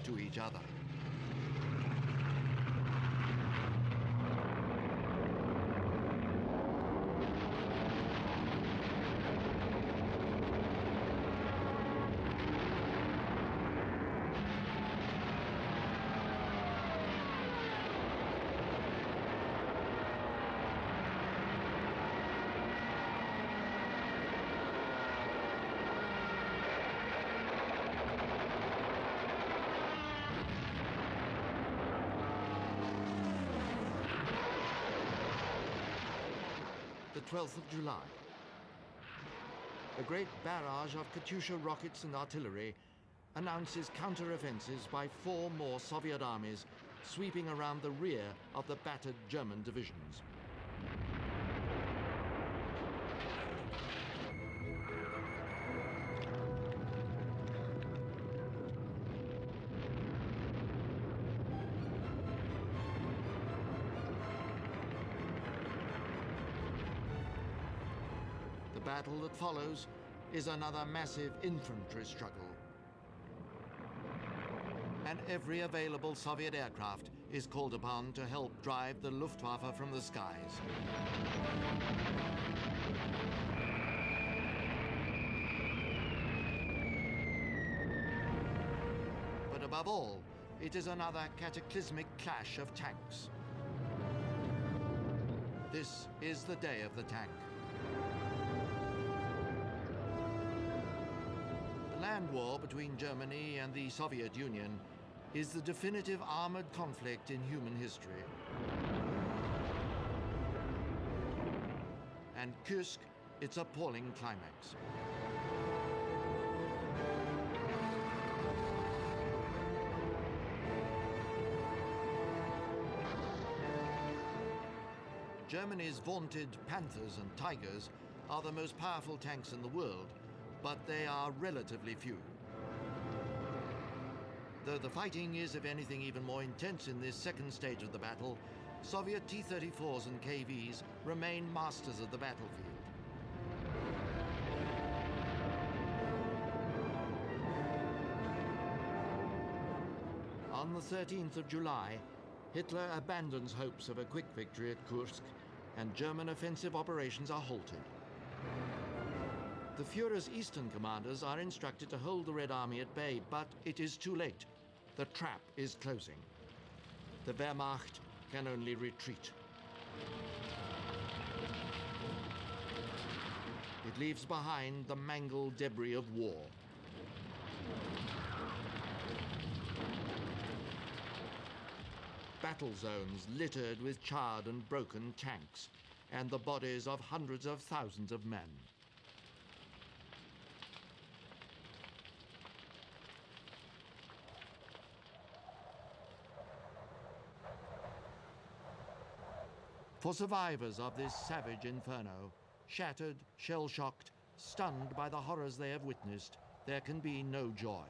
to each other. The 12th of July. A great barrage of Katyusha rockets and artillery announces counter-offensives by 4 more Soviet armies sweeping around the rear of the battered German divisions. The battle that follows is another massive infantry struggle. And every available Soviet aircraft is called upon to help drive the Luftwaffe from the skies. But above all, it is another cataclysmic clash of tanks. This is the day of the tank. The land war between Germany and the Soviet Union is the definitive armored conflict in human history. And Kursk, its appalling climax. Germany's vaunted Panthers and Tigers are the most powerful tanks in the world, but they are relatively few. Though the fighting is, if anything, even more intense in this second stage of the battle, Soviet T-34s and KVs remain masters of the battlefield. On the 13th of July, Hitler abandons hopes of a quick victory at Kursk, and German offensive operations are halted. The Führer's eastern commanders are instructed to hold the Red Army at bay, but it is too late. The trap is closing. The Wehrmacht can only retreat. It leaves behind the mangled debris of war. Battle zones littered with charred and broken tanks, and the bodies of hundreds of thousands of men. For survivors of this savage inferno, shattered, shell-shocked, stunned by the horrors they have witnessed, there can be no joy.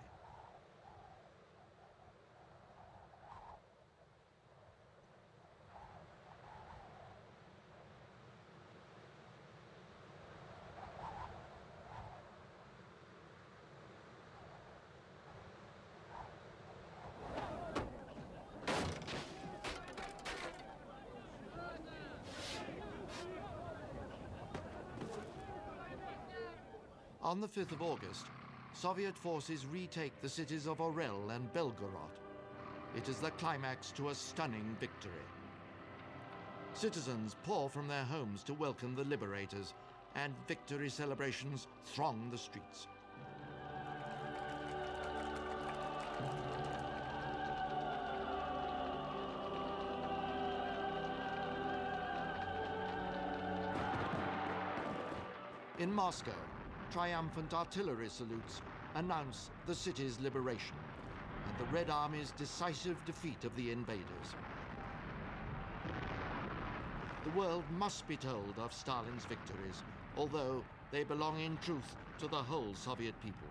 On the 5th of August, Soviet forces retake the cities of Orel and Belgorod. It is the climax to a stunning victory. Citizens pour from their homes to welcome the liberators, and victory celebrations throng the streets. In Moscow, triumphant artillery salutes announce the city's liberation and the Red Army's decisive defeat of the invaders. The world must be told of Stalin's victories, although they belong in truth to the whole Soviet people.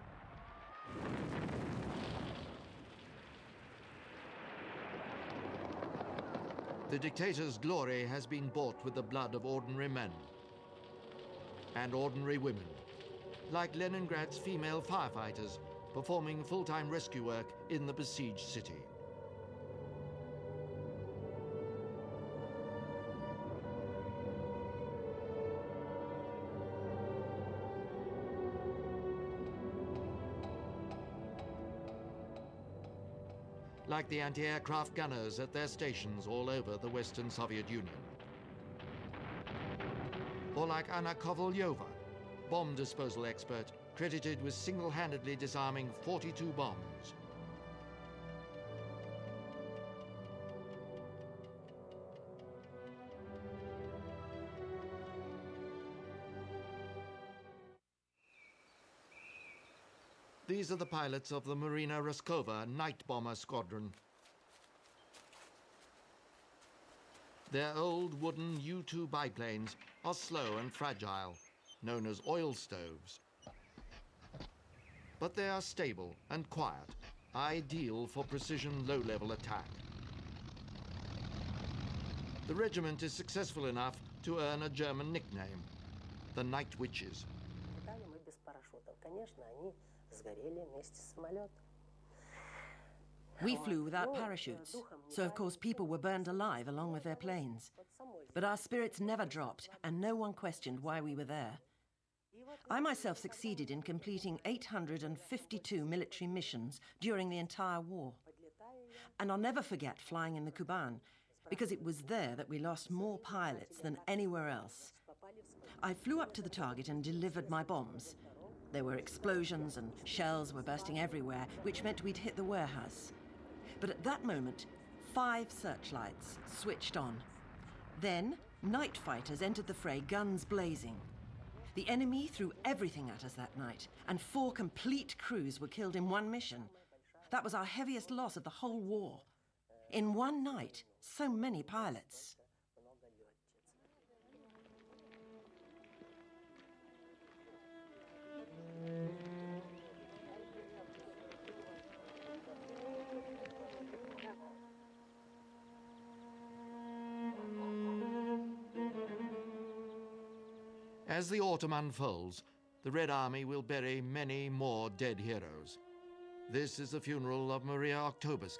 The dictator's glory has been bought with the blood of ordinary men and ordinary women. Like Leningrad's female firefighters, performing full-time rescue work in the besieged city. Like the anti-aircraft gunners at their stations all over the Western Soviet Union. Or like Anna Kovalyova, bomb disposal expert, credited with single-handedly disarming 42 bombs. These are the pilots of the Marina Roskova night bomber squadron. Their old wooden U-2 biplanes are slow and fragile, known as oil stoves. But they are stable and quiet, ideal for precision low-level attack. The regiment is successful enough to earn a German nickname, the Night Witches. We flew without parachutes, so of course people were burned alive along with their planes. But our spirits never dropped, and no one questioned why we were there. I myself succeeded in completing 852 military missions during the entire war. And I'll never forget flying in the Kuban, because it was there that we lost more pilots than anywhere else. I flew up to the target and delivered my bombs. There were explosions and shells were bursting everywhere, which meant we'd hit the warehouse. But at that moment, 5 searchlights switched on. Then, night fighters entered the fray, guns blazing. The enemy threw everything at us that night, and 4 complete crews were killed in one mission. That was our heaviest loss of the whole war. In one night, so many pilots. As the autumn unfolds, the Red Army will bury many more dead heroes. This is the funeral of Maria Oktobersk,